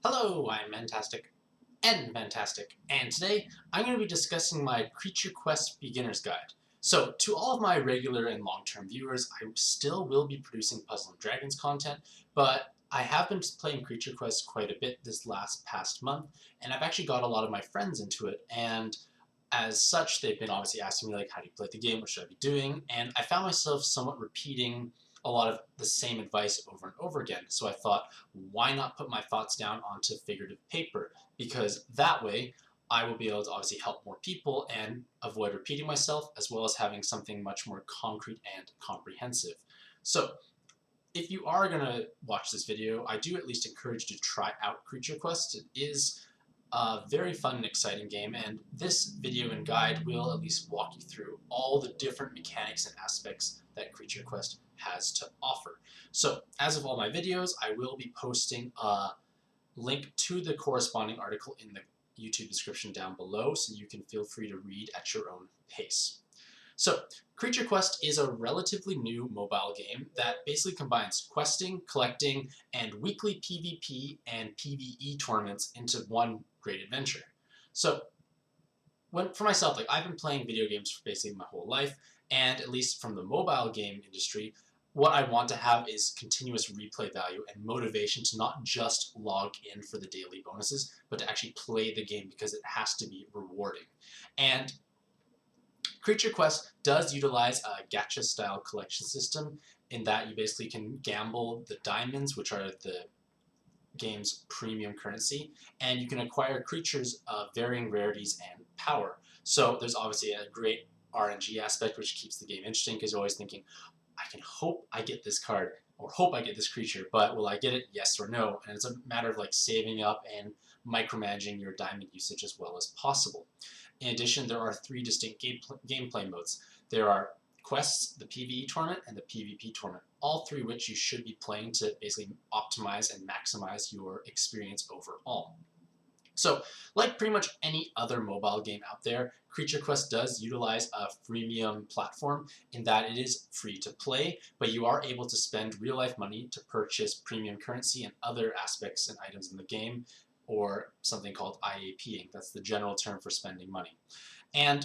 Hello, I'm Mantastic and today I'm going to be discussing my Creature Quest Beginner's Guide. So, to all of my regular and long-term viewers, I still will be producing Puzzle and Dragons content, but I have been playing Creature Quest quite a bit this past month, and I've actually got a lot of my friends into it, and as such, they've been obviously asking me, like, how do you play the game, what should I be doing, and I found myself somewhat repeating a lot of the same advice over and over again. So I thought, why not put my thoughts down onto figurative paper? Because that way, I will be able to obviously help more people and avoid repeating myself, as well as having something much more concrete and comprehensive. So, if you are going to watch this video, I do at least encourage you to try out Creature Quest. It is a very fun and exciting game, and this video and guide will at least walk you through all the different mechanics and aspects that Creature Quest has to offer. So, as of all my videos, I will be posting a link to the corresponding article in the YouTube description down below, so you can feel free to read at your own pace. So, Creature Quest is a relatively new mobile game that basically combines questing, collecting, and weekly PvP and PvE tournaments into one great adventure. So, for myself, like, I've been playing video games for basically my whole life, and at least from the mobile game industry, what I want to have is continuous replay value and motivation to not just log in for the daily bonuses, but to actually play the game because it has to be rewarding. And Creature Quest does utilize a gacha-style collection system in that you basically can gamble the diamonds, which are the game's premium currency, and you can acquire creatures of varying rarities and power. So there's obviously a great RNG aspect, which keeps the game interesting because you're always thinking, I can hope I get this card, or hope I get this creature, but will I get it, yes or no? And it's a matter of like saving up and micromanaging your diamond usage as well as possible. In addition, there are three distinct gameplay modes. There are quests, the PvE tournament, and the PvP tournament, all three which you should be playing to basically optimize and maximize your experience overall. So, like pretty much any other mobile game out there, Creature Quest does utilize a freemium platform in that it is free to play, but you are able to spend real-life money to purchase premium currency and other aspects and items in the game, or something called IAPing. That's the general term for spending money. And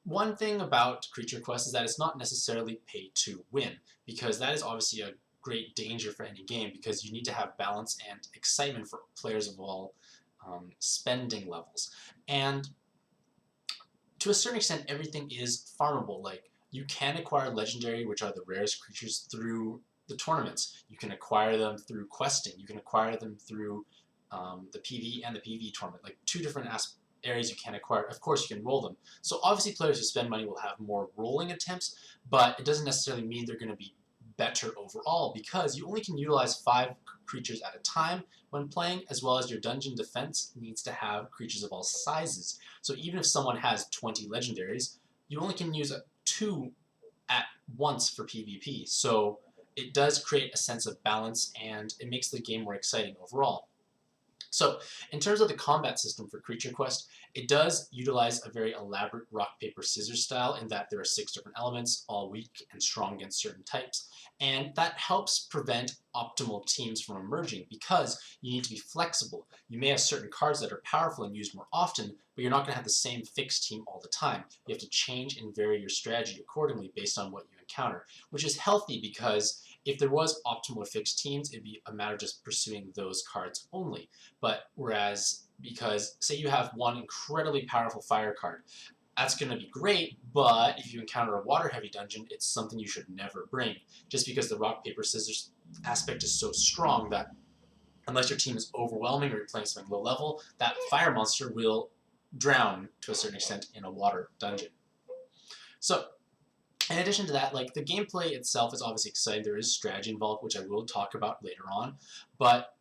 one thing about Creature Quest is that it's not necessarily pay to win, because that is obviously a great danger for any game, because you need to have balance and excitement for players of all spending levels. And to a certain extent, everything is farmable. Like, you can acquire legendary, which are the rarest creatures, through the tournaments. You can acquire them through questing. You can acquire them through the PvE and the PvE tournament. Like, two different areas you can acquire. Of course, you can roll them. So obviously players who spend money will have more rolling attempts, but it doesn't necessarily mean they're going to be better overall, because you only can utilize 5 creatures at a time when playing, as well as your dungeon defense needs to have creatures of all sizes. So even if someone has 20 legendaries, you only can use 2 at once for PvP. So it does create a sense of balance, and it makes the game more exciting overall. So, in terms of the combat system for Creature Quest, it does utilize a very elaborate rock, paper, scissors style in that there are 6 different elements, all weak and strong against certain types, and that helps prevent optimal teams from emerging because you need to be flexible. You may have certain cards that are powerful and used more often, but you're not going to have the same fixed team all the time. You have to change and vary your strategy accordingly based on what you encounter, which is healthy because if there was optimal or fixed teams, it'd be a matter of just pursuing those cards only. But whereas, because say you have one incredibly powerful fire card, that's going to be great, but if you encounter a water-heavy dungeon, it's something you should never bring, just because the rock, paper, scissors aspect is so strong that unless your team is overwhelming or you're playing something low level, that fire monster will drown to a certain extent in a water dungeon. So, in addition to that, like, the gameplay itself is obviously exciting. There is strategy involved, which I will talk about later on, but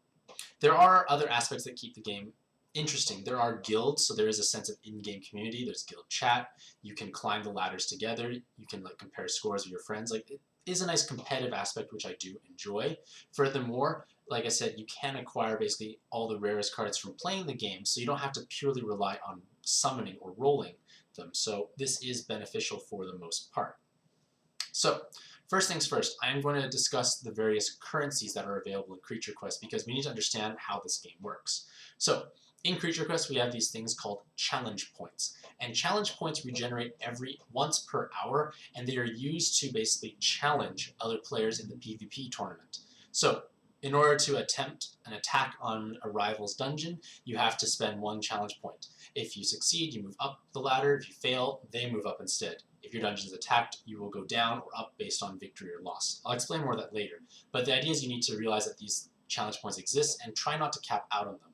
there are other aspects that keep the game interesting. There are guilds, so there is a sense of in-game community. There's guild chat. You can climb the ladders together. You can, like, compare scores with your friends. Like, it is a nice competitive aspect, which I do enjoy. Furthermore, like I said, you can acquire basically all the rarest cards from playing the game, so you don't have to purely rely on summoning or rolling them. So this is beneficial for the most part. So, First things first, I'm going to discuss the various currencies that are available in Creature Quest because we need to understand how this game works. So, in Creature Quest, we have these things called challenge points. And challenge points regenerate every once per hour, and they are used to basically challenge other players in the PvP tournament. So, in order to attempt an attack on a rival's dungeon, you have to spend one challenge point. If you succeed, you move up the ladder. If you fail, they move up instead. If your dungeon is attacked, you will go down or up based on victory or loss. I'll explain more of that later, but the idea is you need to realize that these challenge points exist and try not to cap out on them.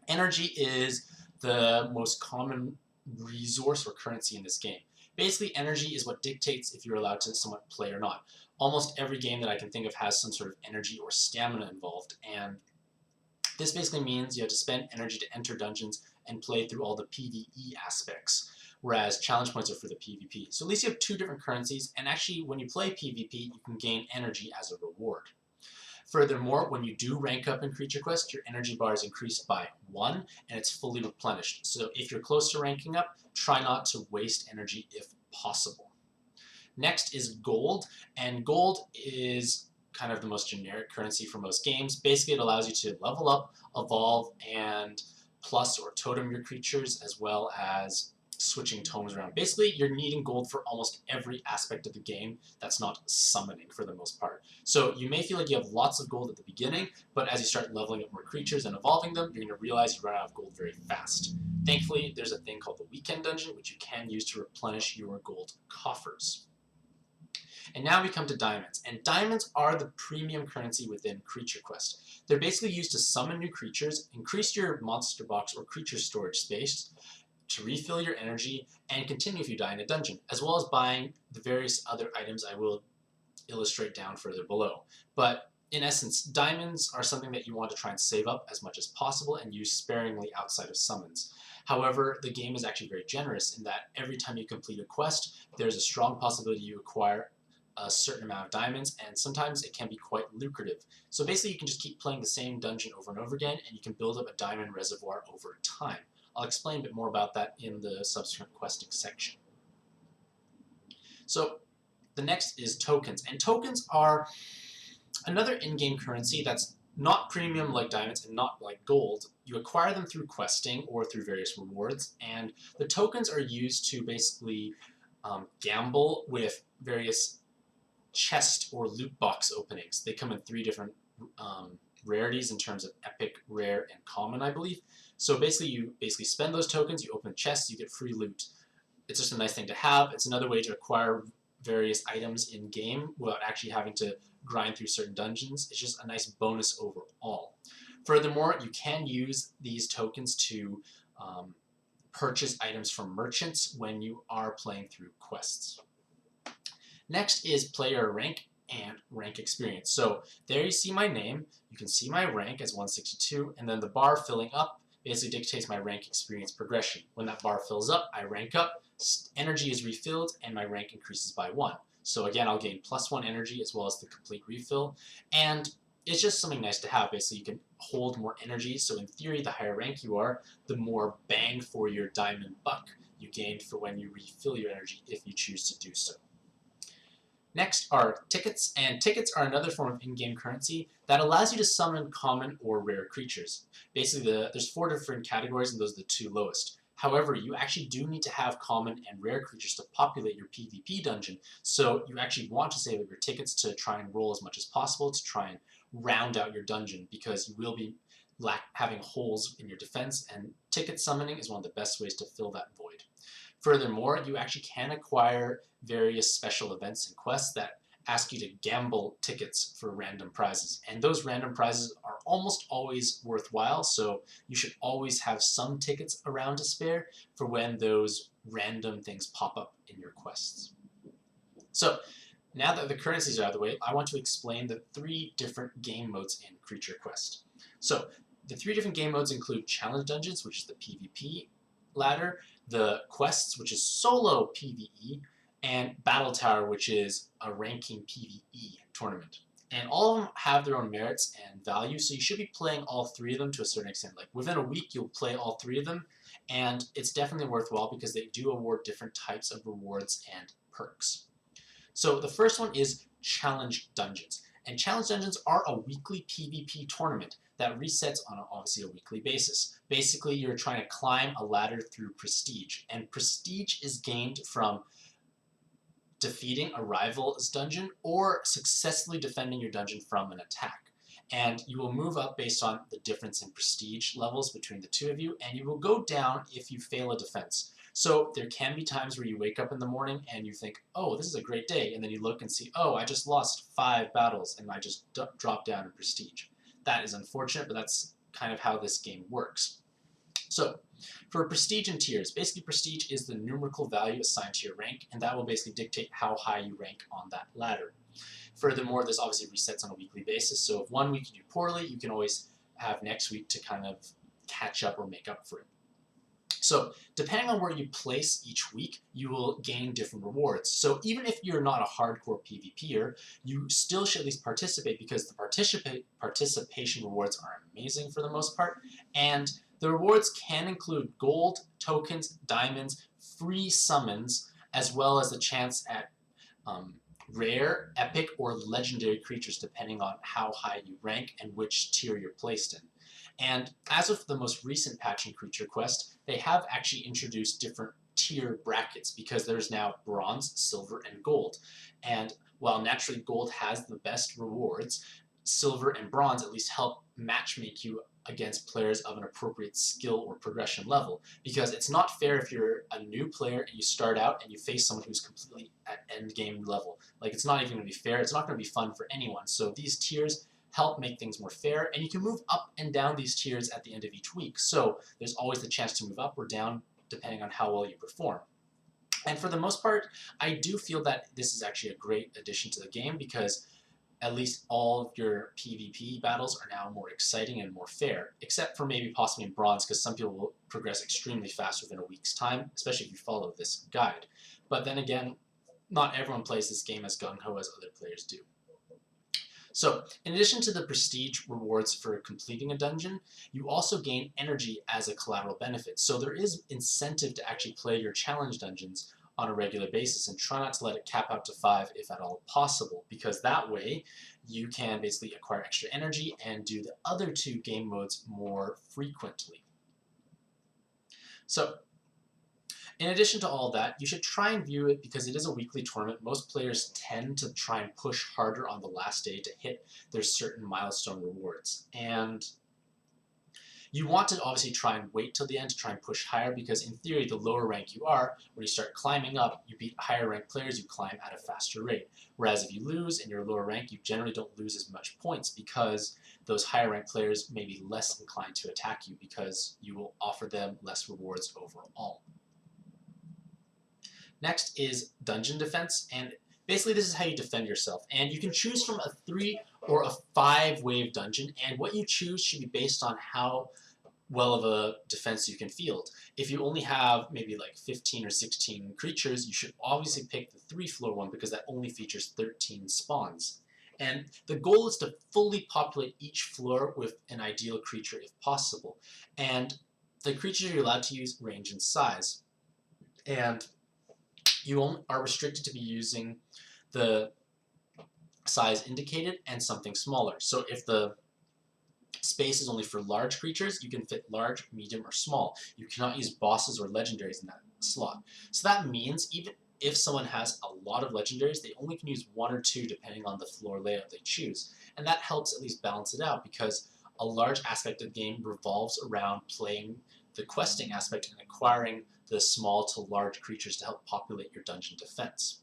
Energy is the most common resource or currency in this game. Basically, energy is what dictates if you're allowed to somewhat play or not. Almost every game that I can think of has some sort of energy or stamina involved, and this basically means you have to spend energy to enter dungeons and play through all the PvE aspects, whereas challenge points are for the PvP. So at least you have two different currencies, and actually when you play PvP, you can gain energy as a reward. Furthermore, when you do rank up in Creature Quest, your energy bar is increased by 1, and it's fully replenished. So if you're close to ranking up, try not to waste energy if possible. Next is gold, and gold is kind of the most generic currency for most games. Basically, it allows you to level up, evolve, and plus or totem your creatures, as well as switching totems around. Basically, you're needing gold for almost every aspect of the game that's not summoning for the most part. So you may feel like you have lots of gold at the beginning, but as you start leveling up more creatures and evolving them, you're going to realize you run out of gold very fast. Thankfully, there's a thing called the weekend dungeon, which you can use to replenish your gold coffers. And now we come to diamonds, and diamonds are the premium currency within Creature Quest. They're basically used to summon new creatures, increase your monster box or creature storage space, to refill your energy, and continue if you die in a dungeon, as well as buying the various other items I will illustrate down further below. But in essence, diamonds are something that you want to try and save up as much as possible and use sparingly outside of summons. However, the game is actually very generous in that every time you complete a quest, there's a strong possibility you acquire a certain amount of diamonds, and sometimes it can be quite lucrative. So basically you can just keep playing the same dungeon over and over again, and you can build up a diamond reservoir over time. I'll explain a bit more about that in the subsequent questing section. So the next is tokens, and tokens are another in-game currency that's not premium like diamonds and not like gold. You acquire them through questing or through various rewards, and the tokens are used to basically gamble with various chest or loot box openings. They come in 3 different rarities in terms of epic, rare, and common, I believe. So basically you spend those tokens, you open chests, you get free loot. It's just a nice thing to have. It's another way to acquire various items in game without actually having to grind through certain dungeons. It's just a nice bonus overall. Furthermore, you can use these tokens to purchase items from merchants when you are playing through quests. Next is player rank and rank experience. So there you see my name, you can see my rank as 162, and then the bar filling up basically dictates my rank experience progression. When that bar fills up, I rank up, energy is refilled, and my rank increases by 1. So again, I'll gain +1 energy as well as the complete refill, and it's just something nice to have. Basically, you can hold more energy, so in theory, the higher rank you are, the more bang for your diamond buck you gain for when you refill your energy if you choose to do so. Next are tickets, and tickets are another form of in-game currency that allows you to summon common or rare creatures. Basically, there's 4 different categories, and those are the 2 lowest. However, you actually do need to have common and rare creatures to populate your PvP dungeon, so you actually want to save up your tickets to try and roll as much as possible to try and round out your dungeon, because you will be having holes in your defense, and ticket summoning is one of the best ways to fill that void. Furthermore, you actually can acquire various special events and quests that ask you to gamble tickets for random prizes. And those random prizes are almost always worthwhile, so you should always have some tickets around to spare for when those random things pop up in your quests. So, now that the currencies are out of the way, I want to explain the 3 different game modes in Creature Quest. So, the 3 different game modes include Challenge Dungeons, which is the PvP ladder, the quests, which is solo PvE, and Battle Tower, which is a ranking PvE tournament. And all of them have their own merits and value, so you should be playing all 3 of them to a certain extent. Like within a week, you'll play all 3 of them, and it's definitely worthwhile because they do award different types of rewards and perks. So the first one is Challenge Dungeons. And Challenge Dungeons are a weekly PvP tournament that resets on obviously a weekly basis. Basically, you're trying to climb a ladder through prestige, and prestige is gained from defeating a rival's dungeon or successfully defending your dungeon from an attack. And you will move up based on the difference in prestige levels between the two of you, and you will go down if you fail a defense. So there can be times where you wake up in the morning and you think, oh, this is a great day, and then you look and see, oh, I just lost 5 battles and I just dropped down in prestige. That is unfortunate, but that's kind of how this game works. So for prestige and tiers, basically prestige is the numerical value assigned to your rank, and that will basically dictate how high you rank on that ladder. Furthermore, this obviously resets on a weekly basis, so if one week you do poorly, you can always have next week to kind of catch up or make up for it. So depending on where you place each week, you will gain different rewards. So even if you're not a hardcore PvPer, you still should at least participate, because the participation rewards are amazing for the most part, and the rewards can include gold, tokens, diamonds, free summons, as well as the chance at rare, epic, or legendary creatures depending on how high you rank and which tier you're placed in. And as of the most recent patch in Creature Quest, they have actually introduced different tier brackets, because there's now bronze, silver, and gold. And while naturally gold has the best rewards, silver and bronze at least help matchmake you against players of an appropriate skill or progression level, because it's not fair if you're a new player and you start out and you face someone who's completely at end game level. Like, it's not even going to be fair. It's not going to be fun for anyone. So these tiers help make things more fair, and you can move up and down these tiers at the end of each week. So there's always the chance to move up or down depending on how well you perform. And for the most part, I do feel that this is actually a great addition to the game, because at least all of your PvP battles are now more exciting and more fair, except for maybe possibly in bronze, because some people will progress extremely fast within a week's time, especially if you follow this guide. But then again, not everyone plays this game as gung-ho as other players do. So, in addition to the prestige rewards for completing a dungeon, you also gain energy as a collateral benefit. So there is incentive to actually play your challenge dungeons on a regular basis, and try not to let it cap out to 5 if at all possible, because that way you can basically acquire extra energy and do the other 2 game modes more frequently. So in addition to all that, you should try and view it, because it is a weekly tournament. Most players tend to try and push harder on the last day to hit their certain milestone rewards. And you want to obviously try and wait till the end to try and push higher, because in theory, the lower rank you are, when you start climbing up, you beat higher ranked players, you climb at a faster rate. Whereas if you lose in your lower rank, you generally don't lose as much points, because those higher ranked players may be less inclined to attack you, because you will offer them less rewards overall. Next is dungeon defense, and basically this is how you defend yourself. And you can choose from a 3 or a 5 wave dungeon, and what you choose should be based on how well of a defense you can field. If you only have maybe like 15 or 16 creatures, you should obviously pick the 3-floor one, because that only features 13 spawns. And the goal is to fully populate each floor with an ideal creature if possible. And the creatures you're allowed to use range in size. And you are restricted to be using the size indicated and something smaller. So if the space is only for large creatures, you can fit large, medium, or small. You cannot use bosses or legendaries in that slot. So that means even if someone has a lot of legendaries, they only can use 1 or 2 depending on the floor layout they choose. And that helps at least balance it out, because a large aspect of the game revolves around playing the questing aspect and acquiring the small to large creatures to help populate your dungeon defense.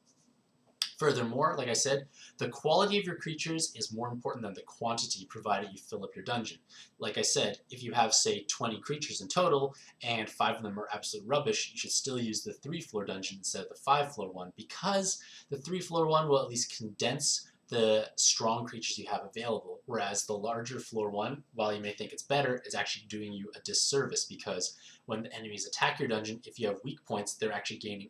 Furthermore, like I said, the quality of your creatures is more important than the quantity, provided you fill up your dungeon. Like I said, if you have, say, 20 creatures in total, and 5 of them are absolute rubbish, you should still use the 3-floor dungeon instead of the 5-floor one, because the 3-floor one will at least condense the strong creatures you have available, whereas the larger floor one, while you may think it's better, is actually doing you a disservice, because when the enemies attack your dungeon, if you have weak points, they're actually gaining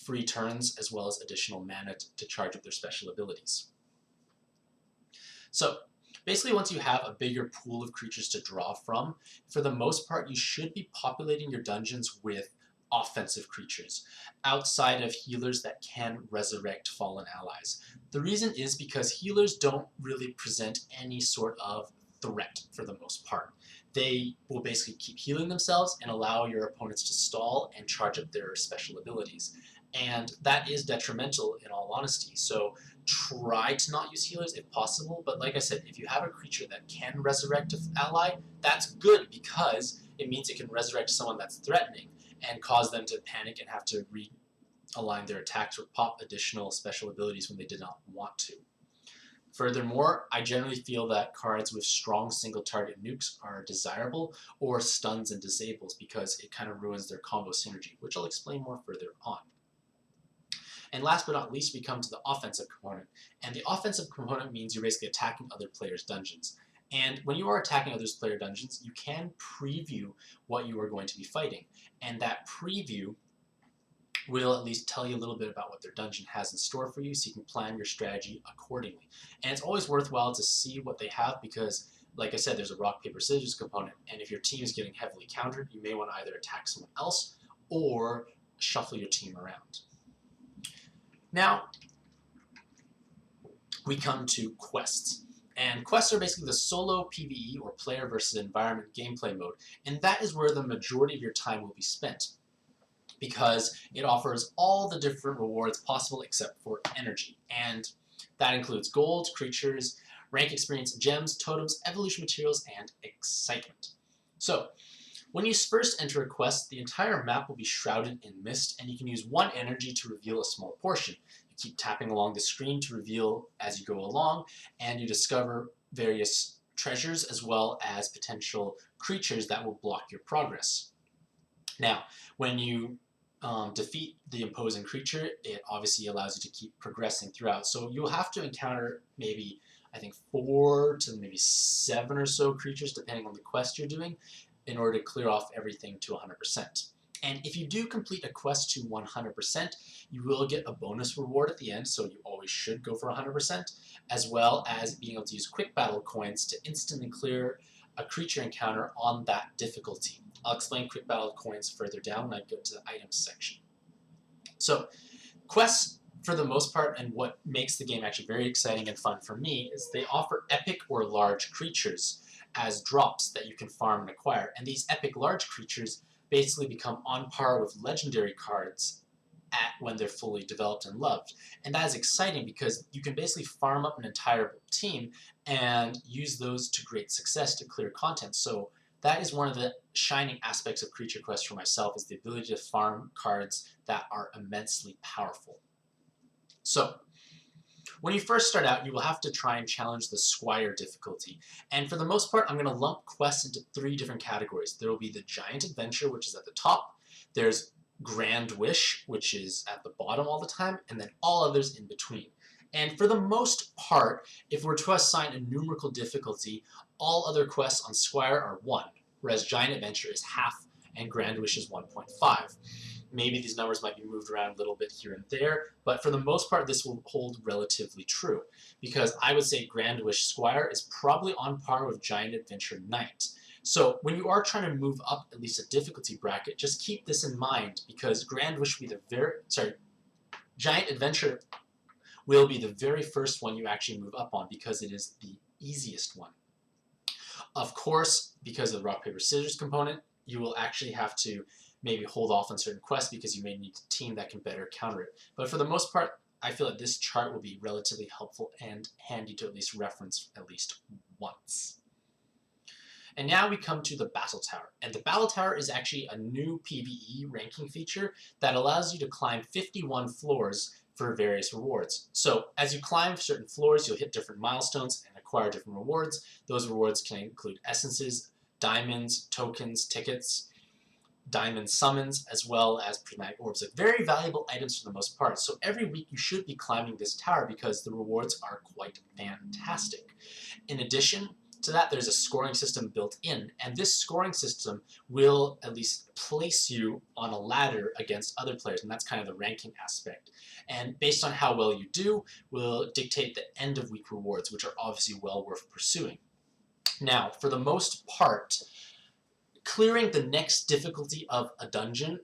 free turns as well as additional mana to charge up their special abilities. So basically, once you have a bigger pool of creatures to draw from, for the most part, you should be populating your dungeons with offensive creatures, outside of healers that can resurrect fallen allies. The reason is because healers don't really present any sort of threat for the most part. They will basically keep healing themselves and allow your opponents to stall and charge up their special abilities. And that is detrimental in all honesty. So try to not use healers if possible, but like I said, if you have a creature that can resurrect an ally, that's good because it means it can resurrect someone that's threatening and cause them to panic and have to realign their attacks or pop additional special abilities when they did not want to. Furthermore, I generally feel that cards with strong single target nukes are desirable, or stuns and disables, because it kind of ruins their combo synergy, which I'll explain more further on. And last but not least, we come to the offensive component. And the offensive component means you're basically attacking other players' dungeons. And when you are attacking other players' dungeons, you can preview what you are going to be fighting. And that preview will at least tell you a little bit about what their dungeon has in store for you, so you can plan your strategy accordingly. And it's always worthwhile to see what they have because, like I said, there's a rock, paper, scissors component, and if your team is getting heavily countered, you may want to either attack someone else or shuffle your team around. Now, we come to quests. And quests are basically the solo PvE, or player versus environment gameplay mode, and that is where the majority of your time will be spent, because it offers all the different rewards possible except for energy. And that includes gold, creatures, rank experience, gems, totems, evolution materials, and excitement. So, when you first enter a quest, the entire map will be shrouded in mist, and you can use 1 energy to reveal a small portion. You keep tapping along the screen to reveal as you go along, and you discover various treasures as well as potential creatures that will block your progress. Now, when you defeat the imposing creature, it obviously allows you to keep progressing throughout. So you'll have to encounter maybe, I think, 4 to maybe 7 or so creatures, depending on the quest you're doing, in order to clear off everything to 100%. And if you do complete a quest to 100%, you will get a bonus reward at the end, so you always should go for 100%, as well as being able to use quick battle coins to instantly clear a creature encounter on that difficulty. I'll explain quick battle coins further down when I go to the items section. So, quests, for the most part, and what makes the game actually very exciting and fun for me, is they offer epic or large creatures as drops that you can farm and acquire. And these epic large creatures basically become on par with legendary cards when they're fully developed and loved. And that is exciting because you can basically farm up an entire team and use those to great success to clear content. So that is one of the shining aspects of Creature Quest for myself, is the ability to farm cards that are immensely powerful. So, when you first start out, you will have to try and challenge the Squire difficulty. And for the most part, I'm going to lump quests into 3 different categories. There will be the Giant Adventure, which is at the top. There's Grand Wish, which is at the bottom all the time, and then all others in between. And for the most part, if we're to assign a numerical difficulty, all other quests on Squire are 1, whereas Giant Adventure is half and Grand Wish is 1.5. Maybe these numbers might be moved around a little bit here and there, but for the most part this will hold relatively true, because I would say Grand Wish Squire is probably on par with Giant Adventure Knight. So when you are trying to move up at least a difficulty bracket, just keep this in mind, because Grand Wish will be Giant Adventure will be the very first one you actually move up on, because it is the easiest one. Of course, because of the rock, paper, scissors component, you will actually have to maybe hold off on certain quests because you may need a team that can better counter it. But for the most part, I feel that this chart will be relatively helpful and handy to at least reference at least once. And now we come to the Battle Tower. And the Battle Tower is actually a new PvE ranking feature that allows you to climb 51 floors for various rewards. So as you climb certain floors, you'll hit different milestones and acquire different rewards. Those rewards can include essences, diamonds, tokens, tickets, diamond summons, as well as prismatic orbs. Like, very valuable items for the most part. So every week you should be climbing this tower because the rewards are quite fantastic. In addition to that, there's a scoring system built in, and this scoring system will at least place you on a ladder against other players, and that's kind of the ranking aspect. And based on how well you do, will dictate the end of week rewards, which are obviously well worth pursuing. Now, for the most part, clearing the next difficulty of a dungeon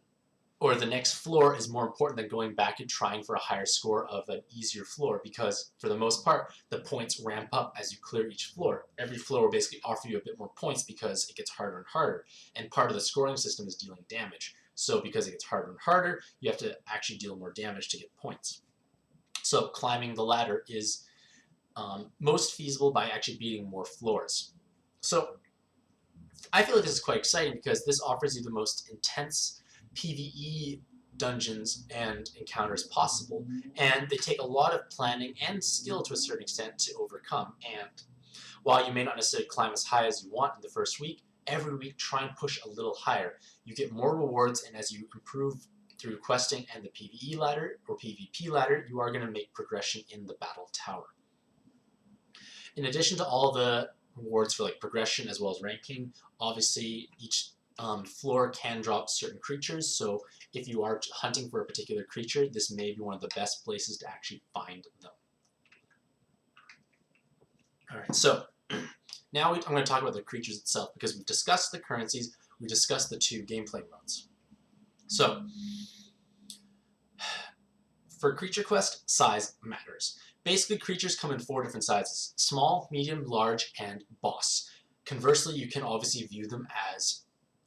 or the next floor is more important than going back and trying for a higher score of an easier floor, because for the most part, the points ramp up as you clear each floor. Every floor will basically offer you a bit more points because it gets harder and harder, and part of the scoring system is dealing damage. So because it gets harder and harder, you have to actually deal more damage to get points. So climbing the ladder is most feasible by actually beating more floors. So I feel like this is quite exciting because this offers you the most intense PvE dungeons and encounters possible, and they take a lot of planning and skill to a certain extent to overcome. And while you may not necessarily climb as high as you want in the first week, every week try and push a little higher. You get more rewards, and as you improve through questing and the PvE ladder or PvP ladder, you are going to make progression in the battle tower. In addition to all the rewards for like progression as well as ranking, obviously each floor can drop certain creatures, so if you are hunting for a particular creature, this may be one of the best places to actually find them. Alright, so now I'm going to talk about the creatures itself, because we've discussed the currencies, we discussed the two gameplay modes. So, for creature quest, size matters. Basically, creatures come in 4 different sizes: small, medium, large, and boss. Conversely, you can obviously view them as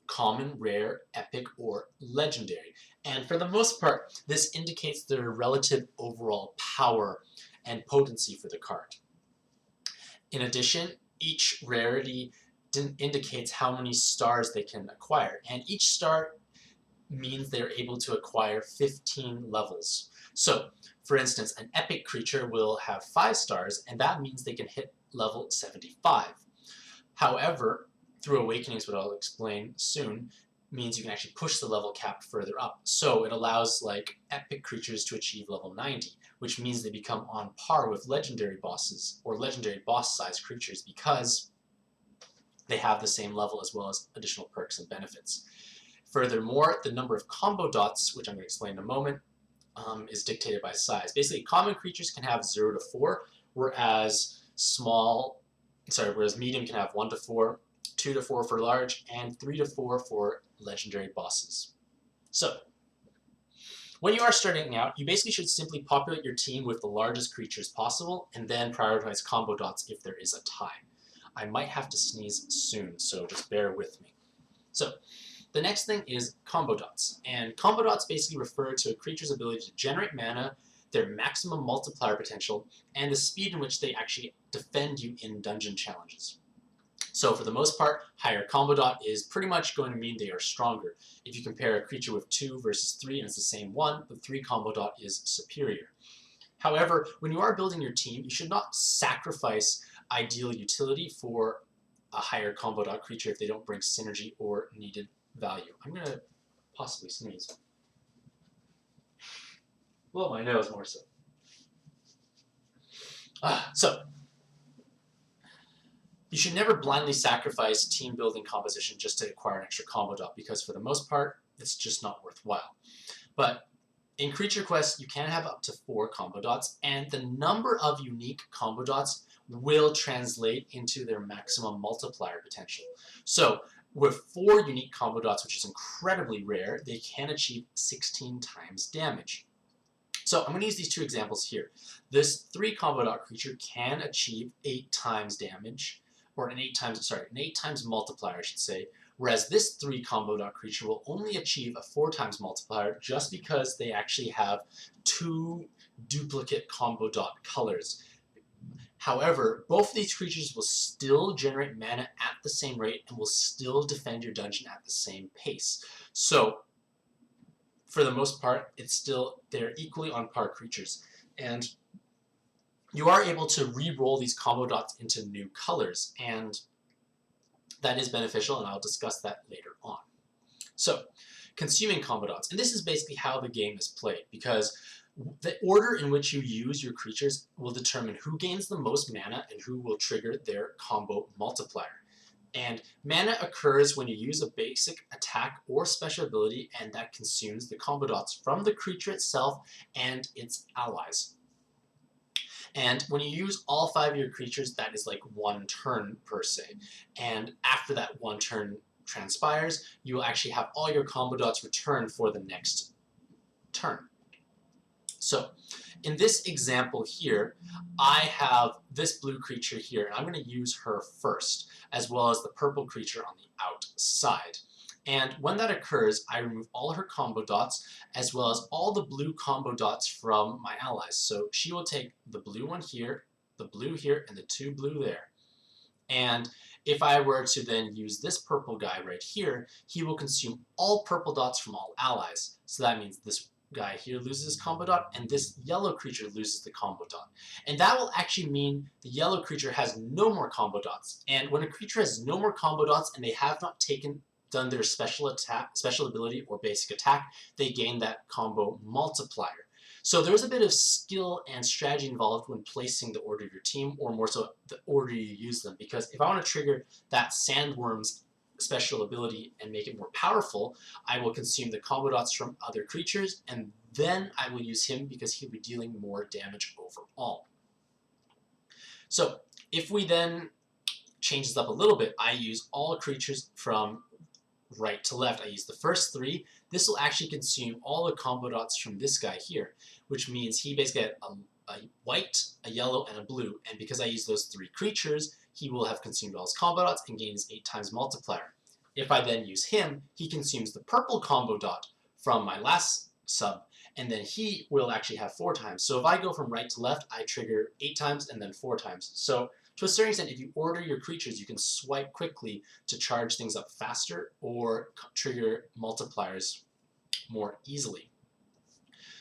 common, rare, epic, or legendary. And for the most part, this indicates their relative overall power and potency for the card. In addition, each rarity indicates how many stars they can acquire, and each star means they're able to acquire 15 levels. So, for instance, an epic creature will have 5 stars, and that means they can hit level 75. However, through Awakenings, what I'll explain soon, means you can actually push the level cap further up. So it allows like epic creatures to achieve level 90, which means they become on par with legendary bosses or legendary boss-sized creatures because they have the same level as well as additional perks and benefits. Furthermore, the number of combo dots, which I'm going to explain in a moment, is dictated by size. Basically, common creatures can have 0 to 4, whereas medium can have 1 to 4, 2 to 4 for large, and 3 to 4 for legendary bosses. So, when you are starting out, you basically should simply populate your team with the largest creatures possible, and then prioritize combo dots if there is a tie. I might have to sneeze soon, so just bear with me. So, the next thing is combo dots, and combo dots basically refer to a creature's ability to generate mana, their maximum multiplier potential, and the speed in which they actually defend you in dungeon challenges. So for the most part, higher combo dot is pretty much going to mean they are stronger. If you compare a creature with 2 versus 3 and it's the same one, the 3 combo dot is superior. However, when you are building your team, you should not sacrifice ideal utility for a higher combo dot creature if they don't bring synergy or needed value. I'm going to possibly sneeze. Blow my nose more so. You should never blindly sacrifice team building composition just to acquire an extra combo dot, because for the most part, it's just not worthwhile. But in Creature Quest, you can have up to 4 combo dots, and the number of unique combo dots will translate into their maximum multiplier potential. So with 4 unique combo dots, which is incredibly rare, they can achieve 16 times damage. So I'm going to use these 2 examples here. This 3 combo dot creature can achieve 8 times damage, or an 8 times multiplier, I should say, whereas this 3 combo dot creature will only achieve a 4 times multiplier just because they actually have 2 duplicate combo dot colors. However, both of these creatures will still generate mana at the same rate and will still defend your dungeon at the same pace. So, for the most part, they're equally on par creatures. And you are able to re-roll these combo dots into new colors, and that is beneficial, and I'll discuss that later on. So, consuming combo dots. And this is basically how the game is played, because the order in which you use your creatures will determine who gains the most mana and who will trigger their combo multiplier. And mana occurs when you use a basic attack or special ability, and that consumes the combo dots from the creature itself and its allies. And when you use all 5 of your creatures, that is like 1 turn per se. And after that 1 turn transpires, you will actually have all your combo dots returned for the next turn. So in this example here, I have this blue creature here, and I'm going to use her first, as well as the purple creature on the outside. And when that occurs, I remove all her combo dots, as well as all the blue combo dots from my allies. So she will take the blue one here, the blue here, and the 2 blue there. And if I were to then use this purple guy right here, he will consume all purple dots from all allies. So that means this guy here loses his combo dot, and this yellow creature loses the combo dot. And that will actually mean the yellow creature has no more combo dots. And when a creature has no more combo dots and they have not done their special ability or basic attack, they gain that combo multiplier. So there's a bit of skill and strategy involved when placing the order of your team, or more so the order you use them. Because if I want to trigger that Sandworm's special ability and make it more powerful, I will consume the combo dots from other creatures, and then I will use him because he'll be dealing more damage overall. So if we then change this up a little bit, I use all creatures from right to left. I use the first 3. This will actually consume all the combo dots from this guy here, which means he basically had a white, a yellow, and a blue. And because I use those 3 creatures, he will have consumed all his combo dots and gains 8 times multiplier. If I then use him, he consumes the purple combo dot from my last sub, and then he will actually have 4 times. So if I go from right to left, I trigger 8 times and then 4 times. So to a certain extent, if you order your creatures, you can swipe quickly to charge things up faster or trigger multipliers more easily.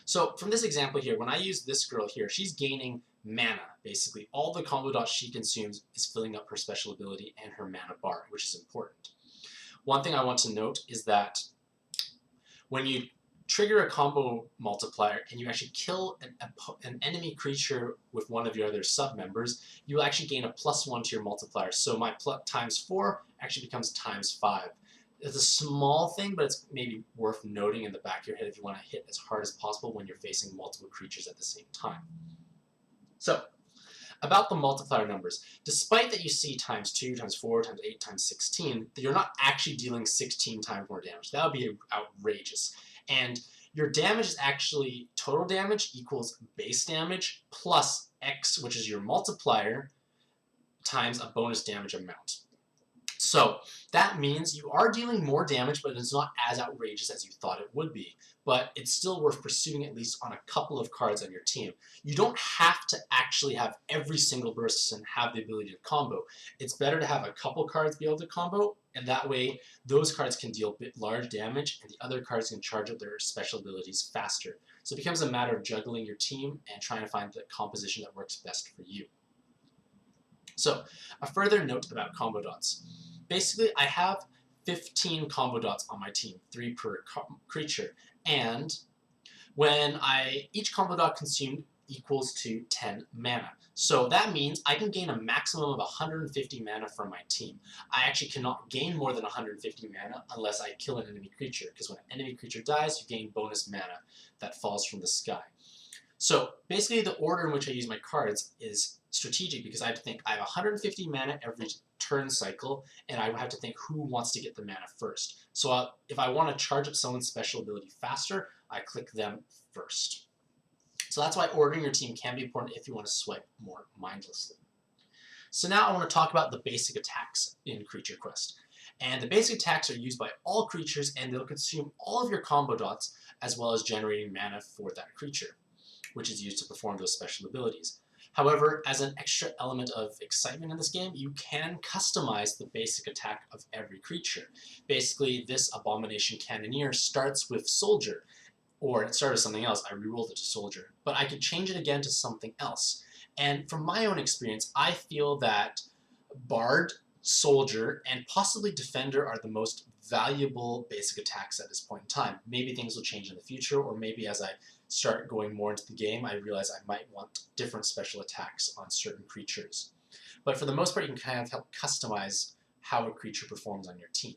So from this example here, when I use this girl here, she's gaining mana, basically. All the combo dots she consumes is filling up her special ability and her mana bar, which is important. One thing I want to note is that when you trigger a combo multiplier and you actually kill an enemy creature with one of your other sub-members, you will actually gain a +1 to your multiplier. So my times 4 actually becomes times 5. It's a small thing, but it's maybe worth noting in the back of your head if you want to hit as hard as possible when you're facing multiple creatures at the same time. So, about the multiplier numbers, despite that you see times 2, times 4, times 8, times 16, you're not actually dealing 16 times more damage. That would be outrageous. And your damage is actually total damage equals base damage plus X, which is your multiplier, times a bonus damage amount. So that means you are dealing more damage, but it's not as outrageous as you thought it would be. But it's still worth pursuing, at least on a couple of cards on your team. You don't have to actually have every single person have the ability to combo. It's better to have a couple cards be able to combo, and that way those cards can deal large damage and the other cards can charge up their special abilities faster. So it becomes a matter of juggling your team and trying to find the composition that works best for you. So a further note about combo dots. Basically, I have 15 combo dots on my team, 3 per creature, and when each combo dot consumed equals to 10 mana. So that means I can gain a maximum of 150 mana from my team. I actually cannot gain more than 150 mana unless I kill an enemy creature, because when an enemy creature dies, you gain bonus mana that falls from the sky. So basically the order in which I use my cards is strategic because I have to think I have 150 mana every turn cycle, and I have to think who wants to get the mana first. So if I want to charge up someone's special ability faster, I click them first. So that's why ordering your team can be important if you want to swipe more mindlessly. So now I want to talk about the basic attacks in Creature Quest. And the basic attacks are used by all creatures, and they'll consume all of your combo dots as well as generating mana for that creature, which is used to perform those special abilities. However, as an extra element of excitement in this game, you can customize the basic attack of every creature. Basically, this Abomination Cannoneer starts with Soldier, or it started with something else. I rerolled it to Soldier, but I could change it again to something else. And from my own experience, I feel that Bard, Soldier, and possibly Defender are the most valuable basic attacks at this point in time. Maybe things will change in the future, or maybe as I start going more into the game, I realize I might want different special attacks on certain creatures. But for the most part, you can kind of help customize how a creature performs on your team.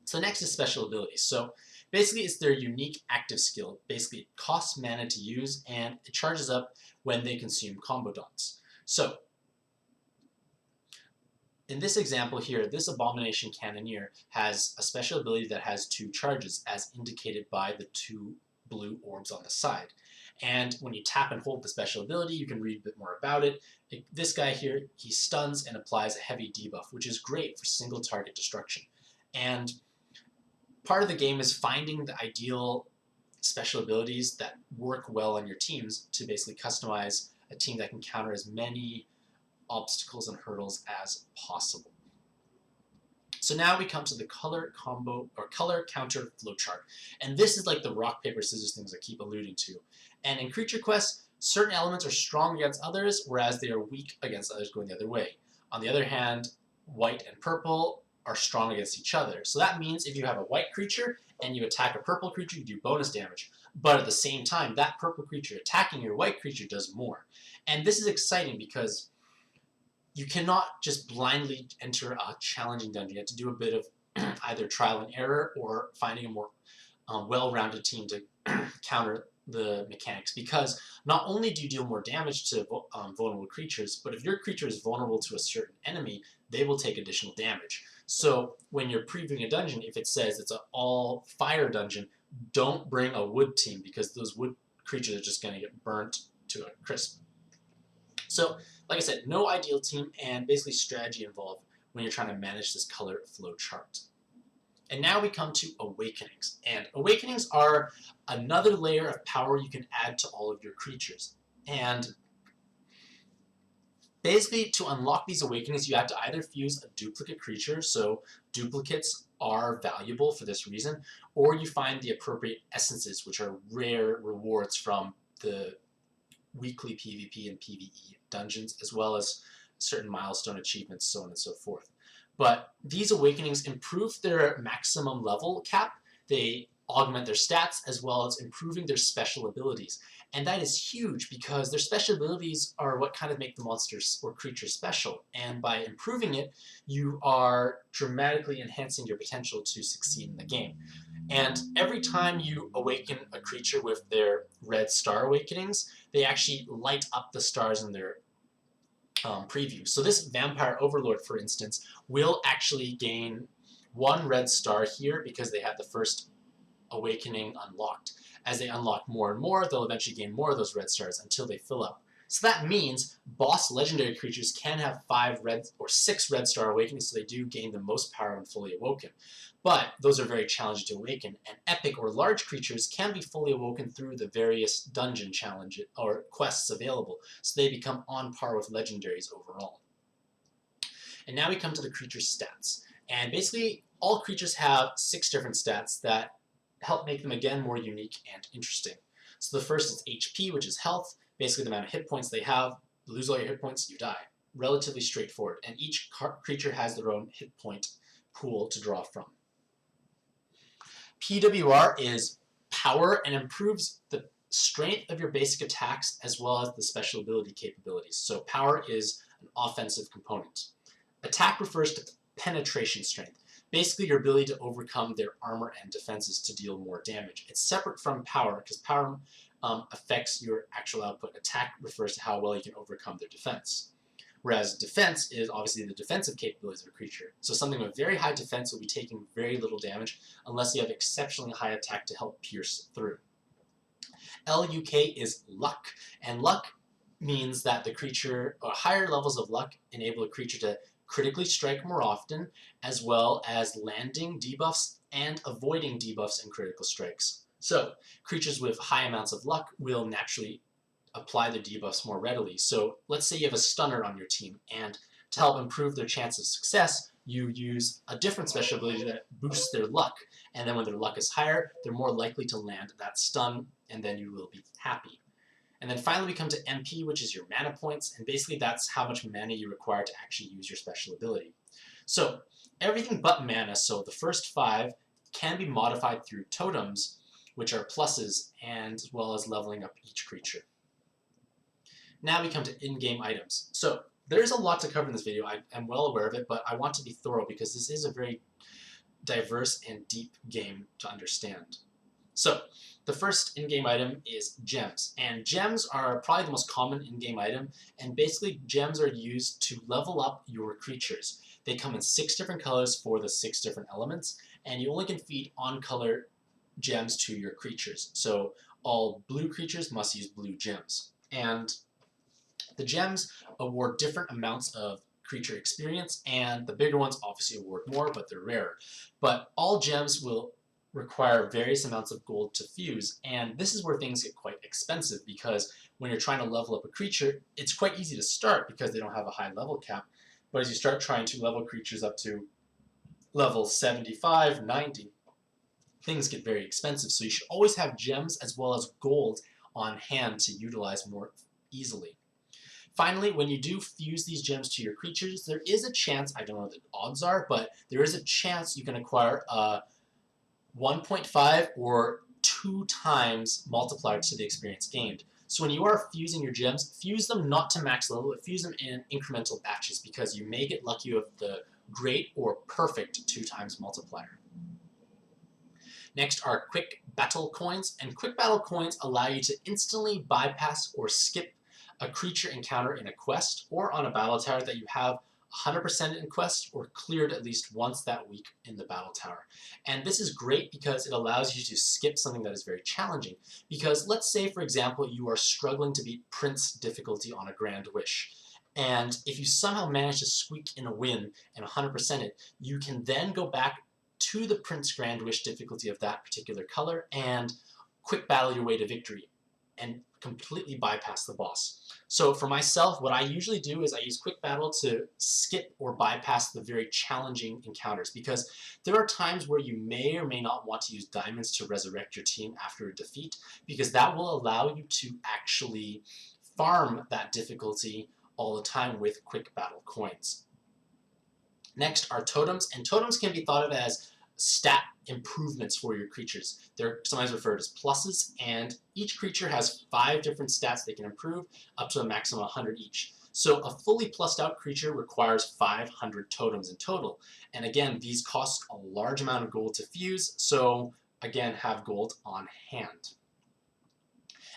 So next is special abilities. So basically it's their unique active skill. Basically it costs mana to use and it charges up when they consume combo dots. So In this example here, this Abomination Cannoneer has a special ability that has 2 charges, as indicated by the 2 blue orbs on the side. And when you tap and hold the special ability, you can read a bit more about it. This guy here, he stuns and applies a heavy debuff, which is great for single target destruction. And part of the game is finding the ideal special abilities that work well on your teams to basically customize a team that can counter as many obstacles and hurdles as possible. So now we come to the color combo or color counter flowchart. And this is like the rock, paper, scissors things I keep alluding to. And in Creature Quest, certain elements are strong against others, whereas they are weak against others going the other way. On the other hand, white and purple are strong against each other. So that means if you have a white creature and you attack a purple creature, you do bonus damage. But at the same time, that purple creature attacking your white creature does more. And this is exciting because you cannot just blindly enter a challenging dungeon. You have to do a bit of either trial and error or finding a more well-rounded team to counter the mechanics, because not only do you deal more damage to vulnerable creatures, but if your creature is vulnerable to a certain enemy, they will take additional damage. So when you're previewing a dungeon, if it says it's an all-fire dungeon, don't bring a wood team, because those wood creatures are just going to get burnt to a crisp. So, like I said, no ideal team, and basically strategy involved when you're trying to manage this color flow chart. And now we come to Awakenings. And Awakenings are another layer of power you can add to all of your creatures. And basically, to unlock these Awakenings, you have to either fuse a duplicate creature, so duplicates are valuable for this reason, or you find the appropriate essences, which are rare rewards from the weekly PvP and PvE dungeons, as well as certain milestone achievements, so on and so forth. But these Awakenings improve their maximum level cap, they augment their stats, as well as improving their special abilities. And that is huge, because their special abilities are what kind of make the monsters or creatures special. And by improving it, you are dramatically enhancing your potential to succeed in the game. And every time you awaken a creature with their red star awakenings, they actually light up the stars in their preview. So this Vampire Overlord, for instance, will actually gain 1 red star here because they have the first awakening unlocked. As they unlock more and more, they'll eventually gain more of those red stars until they fill up. So that means boss legendary creatures can have 5 red or 6 red star awakenings, so they do gain the most power when fully awoken. But those are very challenging to awaken, and epic or large creatures can be fully awoken through the various dungeon challenges or quests available, so they become on par with legendaries overall. And now we come to the creature stats. And basically, all creatures have 6 different stats that help make them, again, more unique and interesting. So the first is HP, which is health. Basically, the amount of hit points they have. You lose all your hit points, you die. Relatively straightforward. And each creature has their own hit point pool to draw from. PWR is power and improves the strength of your basic attacks as well as the special ability capabilities. So power is an offensive component. Attack refers to penetration strength. Basically, your ability to overcome their armor and defenses to deal more damage. It's separate from power, because power affects your actual output. Attack refers to how well you can overcome their defense. Whereas defense is obviously the defensive capabilities of a creature. So something with very high defense will be taking very little damage unless you have exceptionally high attack to help pierce through. LUK is luck, and luck means that the creature, or higher levels of luck, enable a creature to critically strike more often, as well as landing debuffs and avoiding debuffs and critical strikes. So creatures with high amounts of luck will naturally apply the debuffs more readily. So let's say you have a stunner on your team, and to help improve their chance of success, you use a different special ability that boosts their luck. And then when their luck is higher, they're more likely to land that stun, and then you will be happy. And then finally we come to MP, which is your mana points, and basically that's how much mana you require to actually use your special ability. So everything but mana, so the first 5, can be modified through totems, which are pluses, and as well as leveling up each creature. Now we come to in-game items. So there's a lot to cover in this video. I'm well aware of it, but I want to be thorough because this is a very diverse and deep game to understand. So the first in-game item is gems, and gems are probably the most common in-game item, and basically gems are used to level up your creatures. They come in 6 different colors for the 6 different elements, and you only can feed on-color gems to your creatures. So all blue creatures must use blue gems. And the gems award different amounts of creature experience, and the bigger ones obviously award more, but they're rarer. But all gems will require various amounts of gold to fuse, and this is where things get quite expensive, because when you're trying to level up a creature, it's quite easy to start because they don't have a high level cap, but as you start trying to level creatures up to level 75, 90, things get very expensive. So you should always have gems as well as gold on hand to utilize more easily. Finally, when you do fuse these gems to your creatures, there is a chance, I don't know what the odds are, but there is a chance you can acquire a 1.5 or 2 times multiplier to the experience gained. So when you are fusing your gems, fuse them not to max level, but fuse them in incremental batches, because you may get lucky with the great or perfect 2 times multiplier. Next are quick battle coins, and quick battle coins allow you to instantly bypass or skip a creature encounter in a quest or on a battle tower that you have 100% in quest or cleared at least once that week in the battle tower. And this is great because it allows you to skip something that is very challenging. Because let's say, for example, you are struggling to beat Prince difficulty on a Grand Wish. And if you somehow manage to squeak in a win and 100% it, you can then go back to the Prince Grand Wish difficulty of that particular color and quick battle your way to victory and completely bypass the boss. So for myself, what I usually do is I use quick battle to skip or bypass the very challenging encounters, because there are times where you may or may not want to use diamonds to resurrect your team after a defeat, because that will allow you to actually farm that difficulty all the time with quick battle coins. Next are totems, and totems can be thought of as stat improvements for your creatures. They're sometimes referred as pluses, and each creature has 5 different stats they can improve, up to a maximum of 100 each. So a fully plussed out creature requires 500 totems in total. And again, these cost a large amount of gold to fuse, so again, have gold on hand.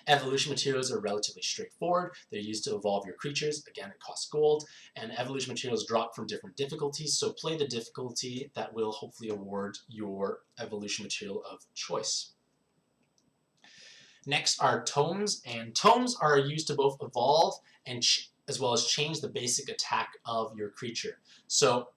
Evolution materials are relatively straightforward. They're used to evolve your creatures. Again, it costs gold. And evolution materials drop from different difficulties, so play the difficulty that will hopefully award your evolution material of choice. Next are tomes, and tomes are used to both evolve and as well as change the basic attack of your creature. So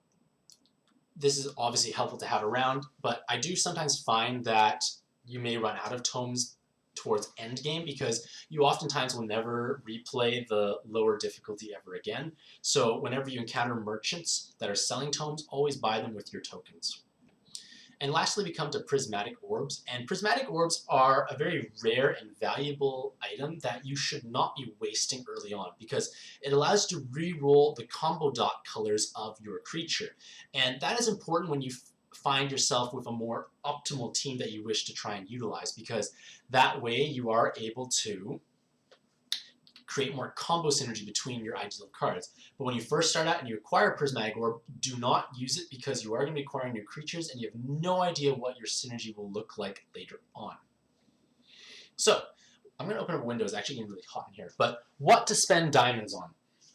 this is obviously helpful to have around, but I do sometimes find that you may run out of tomes towards endgame, because you oftentimes will never replay the lower difficulty ever again. So whenever you encounter merchants that are selling tomes, always buy them with your tokens. And lastly, we come to Prismatic Orbs, and Prismatic Orbs are a very rare and valuable item that you should not be wasting early on, because it allows you to re-roll the combo dot colors of your creature. And that is important when you find yourself with a more optimal team that you wish to try and utilize, because that way you are able to create more combo synergy between your ideal cards. But when you first start out and you acquire Prismatic Orb, do not use it, because you are going to be acquiring new creatures and you have no idea what your synergy will look like later on. So I'm going to open up a window. It's actually getting really hot in here. But what to spend diamonds on?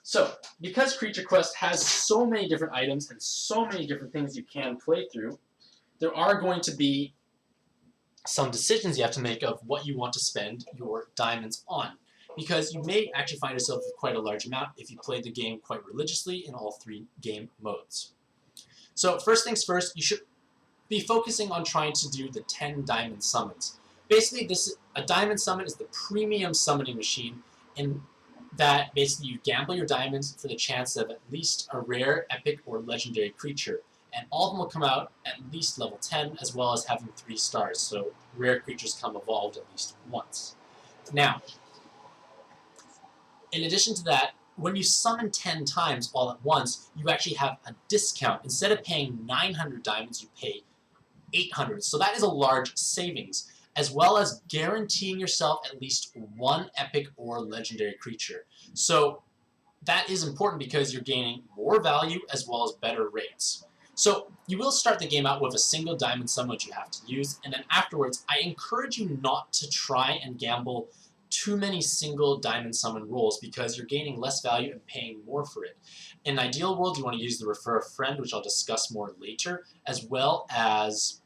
So, because Creature Quest has so many different items and so many different things you can play through, there are going to be some decisions you have to make of what you want to spend your diamonds on. Because you may actually find yourself with quite a large amount if you play the game quite religiously in all 3 game modes. So first things first, you should be focusing on trying to do the 10 diamond summons. Basically, a diamond summon is the premium summoning machine, in that basically you gamble your diamonds for the chance of at least a rare, epic, or legendary creature. And all of them will come out at least level 10, as well as having 3 stars, so rare creatures come evolved at least once. Now, in addition to that, when you summon 10 times all at once, you actually have a discount. Instead of paying 900 diamonds, you pay 800. So that is a large savings, as well as guaranteeing yourself at least 1 epic or legendary creature. So that is important because you're gaining more value as well as better rates. So you will start the game out with a single diamond summon which you have to use, and then afterwards I encourage you not to try and gamble too many single diamond summon rolls because you're gaining less value and paying more for it. In an ideal world, you want to use the Refer a Friend, which I'll discuss more later, as well as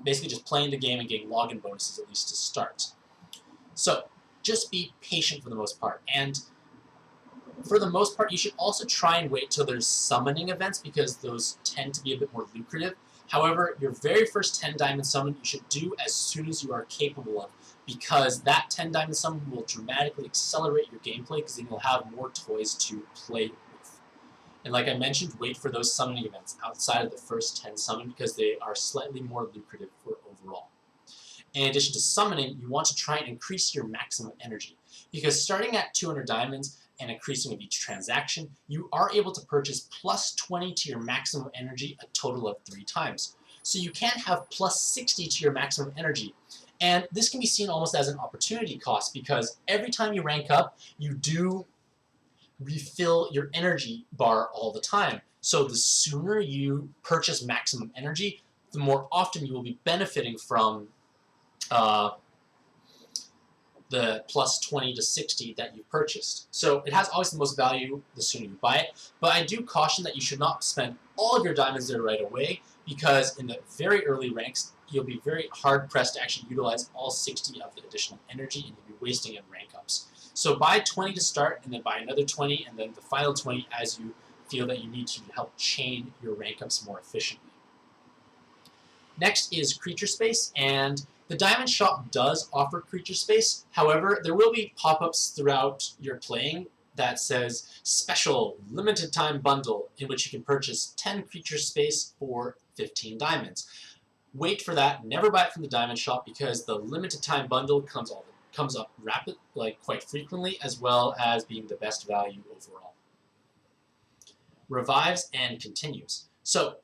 basically just playing the game and getting login bonuses at least to start. So just be patient for the most part. And for the most part, you should also try and wait till there's summoning events because those tend to be a bit more lucrative. However, your very first 10 diamond summon you should do as soon as you are capable of, because that 10 diamond summon will dramatically accelerate your gameplay because then you'll have more toys to play with. And like I mentioned, wait for those summoning events outside of the first 10 summon because they are slightly more lucrative for overall. In addition to summoning, you want to try and increase your maximum energy because starting at 200 diamonds and increasing with each transaction, you are able to purchase plus 20 to your maximum energy a total of 3 times. So you can have plus 60 to your maximum energy. And this can be seen almost as an opportunity cost because every time you rank up, you do refill your energy bar all the time. So the sooner you purchase maximum energy, the more often you will be benefiting from the plus 20 to 60 that you purchased. So it has always the most value the sooner you buy it, but I do caution that you should not spend all of your diamonds there right away because in the very early ranks, you'll be very hard-pressed to actually utilize all 60 of the additional energy and you'll be wasting it in rank ups. So buy 20 to start and then buy another 20 and then the final 20 as you feel that you need to help chain your rank ups more efficiently. Next is creature space, and the diamond shop does offer creature space. However, there will be pop-ups throughout your playing that says special limited time bundle in which you can purchase 10 creature space for 15 diamonds. Wait for that. Never buy it from the diamond shop because the limited time bundle comes up quite frequently, as well as being the best value overall. Revives and continues. So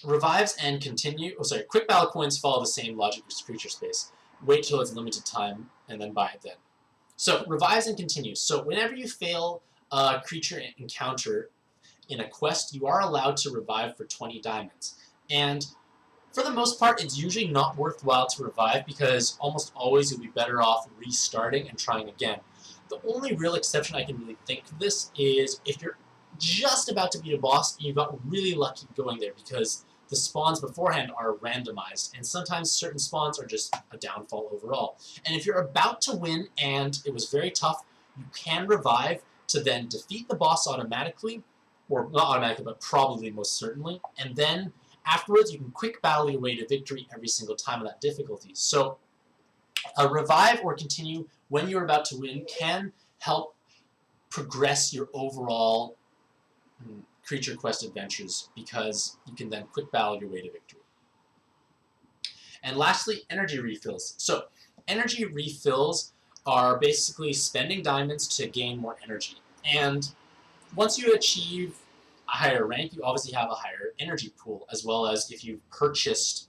revives and quick battle coins follow the same logic as creature space. Wait till it's limited time and then buy it then. So revives and continues. So whenever you fail a creature encounter in a quest, you are allowed to revive for 20 diamonds. And for the most part, it's usually not worthwhile to revive because almost always you'll be better off restarting and trying again. The only real exception I can really think of this is if you're just about to beat a boss and you got really lucky going there because the spawns beforehand are randomized and sometimes certain spawns are just a downfall overall. And if you're about to win and it was very tough, you can revive to then defeat the boss automatically, or not automatically, but probably most certainly, and then afterwards you can quick battle your way to victory every single time on that difficulty. So a revive or continue when you're about to win can help progress your overall creature quest adventures because you can then quick battle your way to victory. And lastly, energy refills. So energy refills are basically spending diamonds to gain more energy. And once you achieve a higher rank, you obviously have a higher energy pool, as well as if you've purchased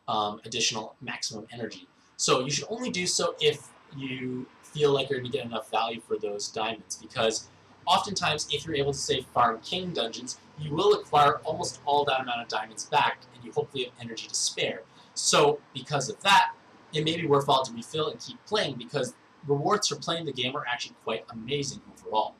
additional maximum energy. So you should only do so if you feel like you're going to get enough value for those diamonds, because oftentimes if you're able to, say, farm king dungeons, you will acquire almost all that amount of diamonds back, and you hopefully have energy to spare. So because of that, it may be worthwhile to refill and keep playing, because rewards for playing the game are actually quite amazing overall.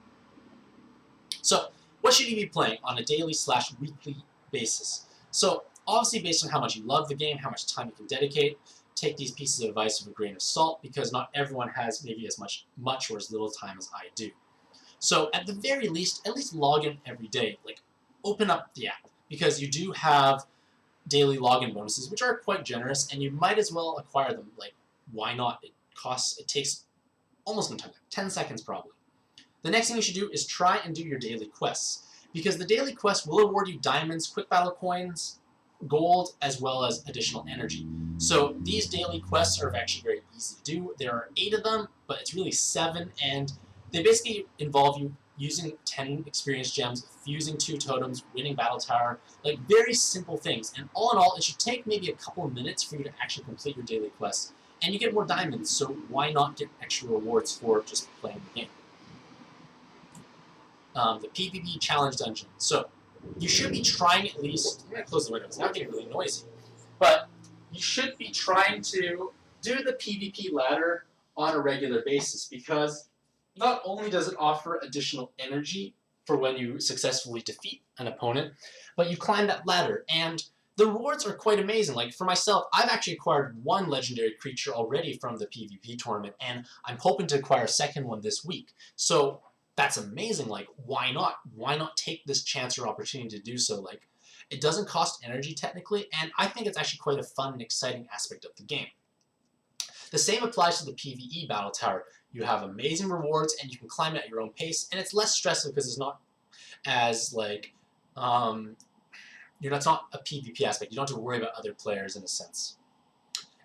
So what should you be playing on a daily/weekly basis? So obviously based on how much you love the game, how much time you can dedicate, take these pieces of advice with a grain of salt, because not everyone has maybe as much or as little time as I do. So at the very least, at least log in every day. Like, open up the app, because you do have daily login bonuses, which are quite generous, and you might as well acquire them. Like, why not? It takes almost no time, 10 seconds probably. The next thing you should do is try and do your daily quests, because the daily quests will award you diamonds, quick battle coins, gold, as well as additional energy. So these daily quests are actually very easy to do. There are 8 of them, but it's really 7, and they basically involve you using 10 experience gems, fusing 2 totems, winning battle tower, like very simple things. And all in all, it should take maybe a couple of minutes for you to actually complete your daily quests. And you get more diamonds, so why not get extra rewards for just playing the game? The PvP challenge dungeon. So you should be trying at least, I'm going to close the window, it's now getting really noisy, but you should be trying to do the PvP ladder on a regular basis, because not only does it offer additional energy for when you successfully defeat an opponent, but you climb that ladder, and the rewards are quite amazing. Like for myself, I've actually acquired one legendary creature already from the PvP tournament, and I'm hoping to acquire a second one this week. So that's amazing. Like, why not? Why not take this chance or opportunity to do so? Like, it doesn't cost energy technically, and I think it's actually quite a fun and exciting aspect of the game. The same applies to the PvE battle tower. You have amazing rewards, and you can climb at your own pace, and it's less stressful because it's not as like it's not a PvP aspect. You don't have to worry about other players in a sense.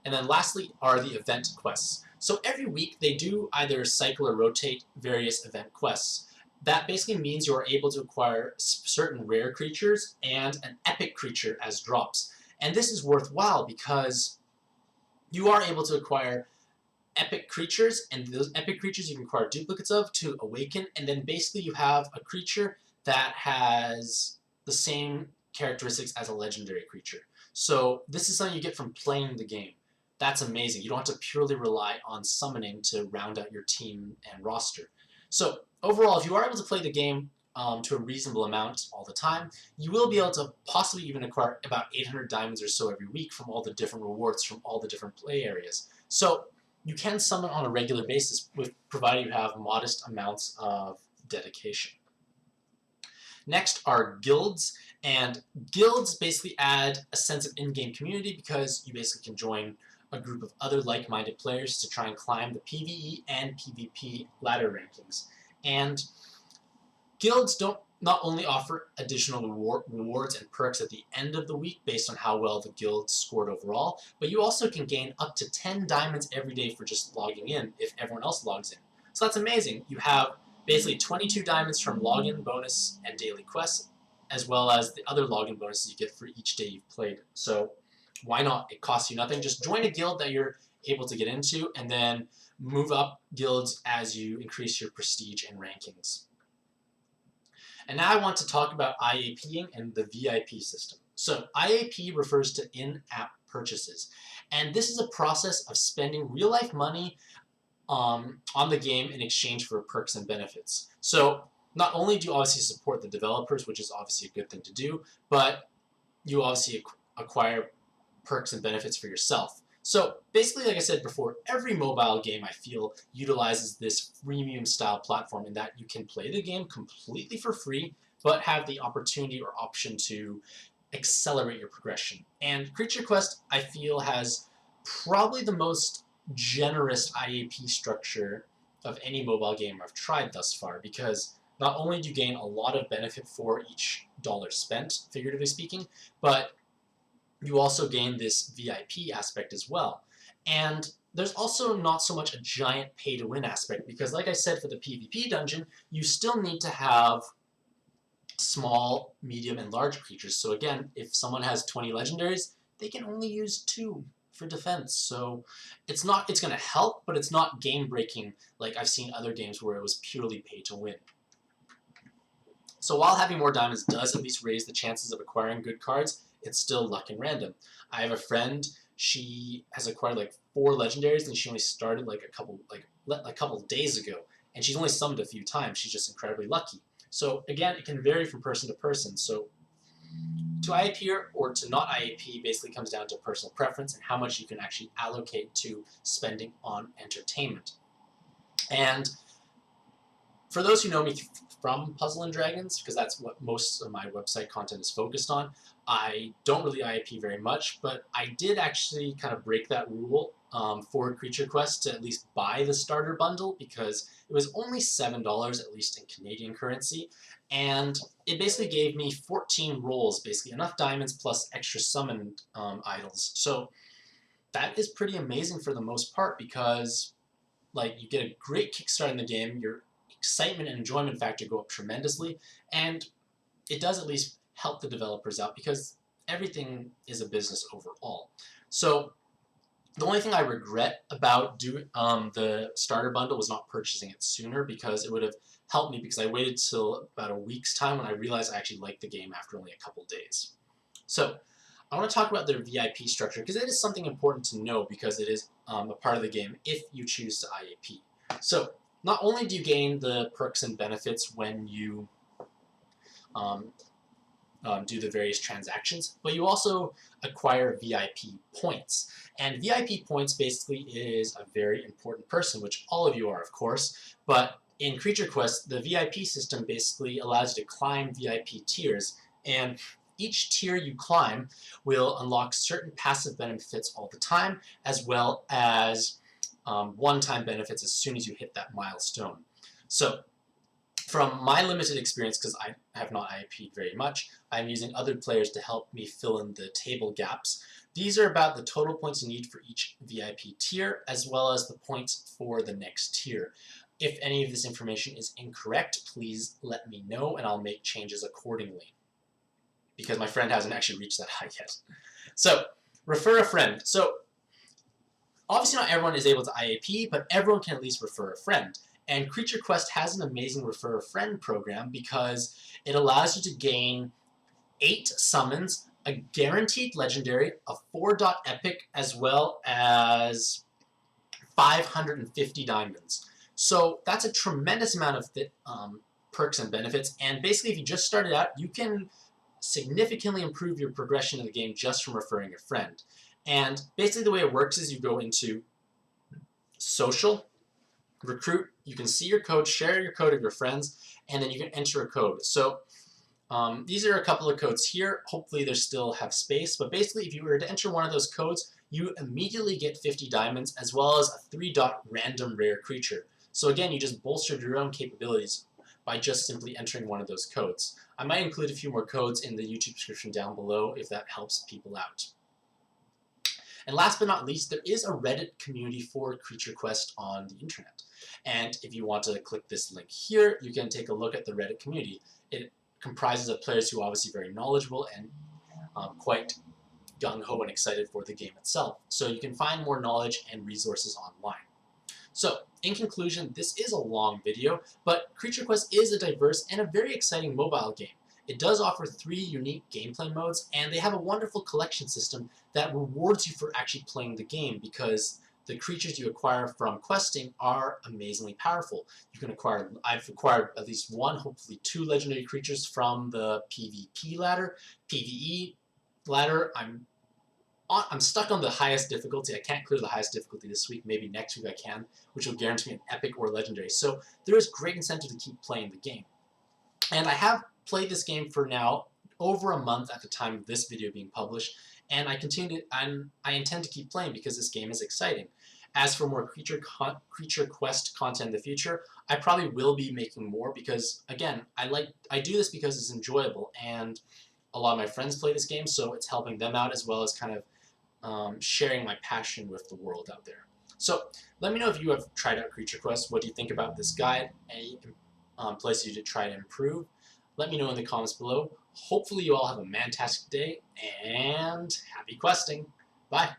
And then lastly are the event quests. So every week they do either cycle or rotate various event quests. That basically means you are able to acquire certain rare creatures and an epic creature as drops. And this is worthwhile because you are able to acquire epic creatures, and those epic creatures you can acquire duplicates of to awaken, and then basically you have a creature that has the same characteristics as a legendary creature. So this is something you get from playing the game. That's amazing. You don't have to purely rely on summoning to round out your team and roster. So overall, if you are able to play the game to a reasonable amount all the time, you will be able to possibly even acquire about 800 diamonds or so every week from all the different rewards from all the different play areas. So you can summon on a regular basis, provided you have modest amounts of dedication. Next are guilds, and guilds basically add a sense of in-game community because you basically can join a group of other like-minded players to try and climb the PvE and PvP ladder rankings. And guilds not only offer additional rewards and perks at the end of the week based on how well the guild scored overall, but you also can gain up to 10 diamonds every day for just logging in if everyone else logs in. So that's amazing. You have basically 22 diamonds from login bonus and daily quests, as well as the other login bonuses you get for each day you've played. So why not? It costs you nothing. Just join a guild that you're able to get into, and then move up guilds as you increase your prestige and rankings. And now I want to talk about IAPing and the VIP system. So IAP refers to in-app purchases, and this is a process of spending real-life money on the game in exchange for perks and benefits. So not only do you obviously support the developers, which is obviously a good thing to do, but you obviously acquire perks and benefits for yourself. So basically, like I said before, every mobile game I feel utilizes this freemium style platform in that you can play the game completely for free, but have the opportunity or option to accelerate your progression. And Creature Quest, I feel, has probably the most generous IAP structure of any mobile game I've tried thus far, because not only do you gain a lot of benefit for each dollar spent, figuratively speaking, but you also gain this VIP aspect as well. And there's also not so much a giant pay-to-win aspect, because like I said, for the PvP dungeon, you still need to have small, medium, and large creatures. So again, if someone has 20 legendaries, they can only use 2 for defense. So it's going to help, but it's not game-breaking like I've seen other games where it was purely pay-to-win. So while having more diamonds does at least raise the chances of acquiring good cards, it's still luck and random. I have a friend, she has acquired like 4 legendaries, and she only started like a couple days ago, and she's only summoned a few times. She's just incredibly lucky. So again, it can vary from person to person. So to IAP or to not IAP basically comes down to personal preference and how much you can actually allocate to spending on entertainment. And for those who know me from Puzzle & Dragons, because that's what most of my website content is focused on, I don't really IAP very much, but I did actually kind of break that rule for Creature Quest to at least buy the starter bundle, because it was only $7, at least in Canadian currency, and it basically gave me 14 rolls, basically enough diamonds plus extra summoned idols. So that is pretty amazing for the most part, because like you get a great kickstart in the game, your excitement and enjoyment factor go up tremendously, and it does at least help the developers out, because everything is a business overall. So the only thing I regret about the starter bundle was not purchasing it sooner, because it would have helped me, because I waited till about a week's time when I realized I actually liked the game after only a couple days. So I want to talk about their VIP structure because it is something important to know because it is a part of the game if you choose to IAP. So not only do you gain the perks and benefits when you do the various transactions, but you also acquire VIP points. And VIP points basically is a very important person, which all of you are, of course, but in Creature Quest, the VIP system basically allows you to climb VIP tiers, and each tier you climb will unlock certain passive benefits all the time, as well as one-time benefits as soon as you hit that milestone. So, from my limited experience, because I have not IAP'd very much, I'm using other players to help me fill in the table gaps. These are about the total points you need for each VIP tier, as well as the points for the next tier. If any of this information is incorrect, please let me know and I'll make changes accordingly, because my friend hasn't actually reached that high yet. So, refer a friend. So, obviously not everyone is able to IAP, but everyone can at least refer a friend. And Creature Quest has an amazing Refer a Friend program because it allows you to gain 8 summons, a guaranteed legendary, a 4-dot epic, as well as 550 diamonds. So that's a tremendous amount of perks and benefits, and basically if you just started out, you can significantly improve your progression in the game just from referring a friend. And basically the way it works is you go into social, recruit, you can see your code, share your code with your friends, and then you can enter a code. So these are a couple of codes here. Hopefully they still have space, but basically if you were to enter one of those codes, you immediately get 50 diamonds as well as a 3-dot random rare creature. So again, you just bolstered your own capabilities by just simply entering one of those codes. I might include a few more codes in the YouTube description down below if that helps people out. And last but not least, there is a Reddit community for Creature Quest on the internet. And if you want to click this link here, you can take a look at the Reddit community. It comprises of players who are obviously very knowledgeable and quite gung-ho and excited for the game itself. So you can find more knowledge and resources online. So, in conclusion, this is a long video, but Creature Quest is a diverse and a very exciting mobile game. It does offer 3 unique gameplay modes, and they have a wonderful collection system that rewards you for actually playing the game because the creatures you acquire from questing are amazingly powerful. You can acquire, I've acquired at least 1, hopefully 2 legendary creatures from the PvP ladder. PvE ladder, I'm stuck on the highest difficulty. I can't clear the highest difficulty this week. Maybe next week I can, which will guarantee me an epic or legendary. So there is great incentive to keep playing the game. And I have played this game for now over a month at the time of this video being published, and I intend to keep playing because this game is exciting. As for more Creature Quest content in the future, I probably will be making more because, again, I do this because it's enjoyable, and a lot of my friends play this game, so it's helping them out as well as kind of sharing my passion with the world out there. So let me know if you have tried out Creature Quest. What do you think about this guide? Any places you should try to improve? Let me know in the comments below. Hopefully you all have a fantastic day, and happy questing. Bye.